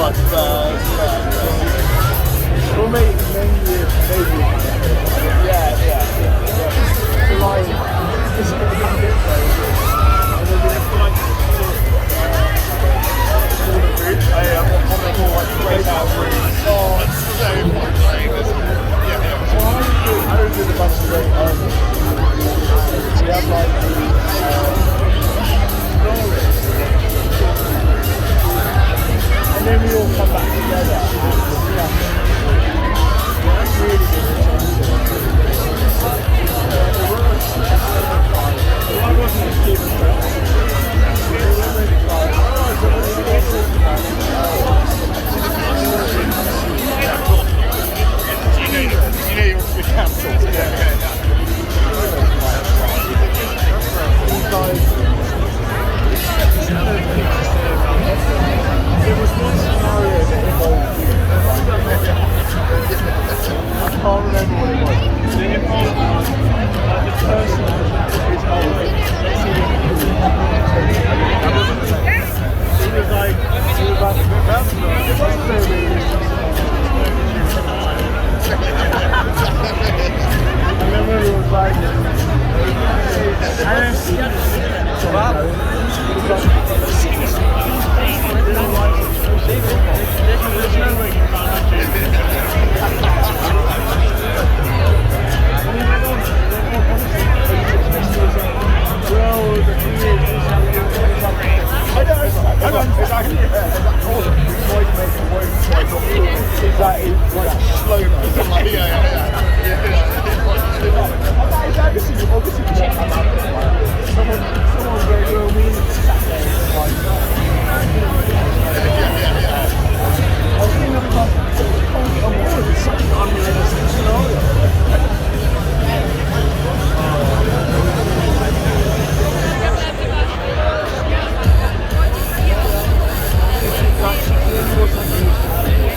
like Spurs, Well, maybe. yeah. So like, it's a bit crazy. And then we have to like, I don't do the bus today. We have like and then we all come back together. That's really good. I wasn't just keeping track. We cancelled. There was one scenario that involved you. I can't remember what it was. It involved the person is old. It was like, it wasn't very realistic. I remember it was like, well, the thing is,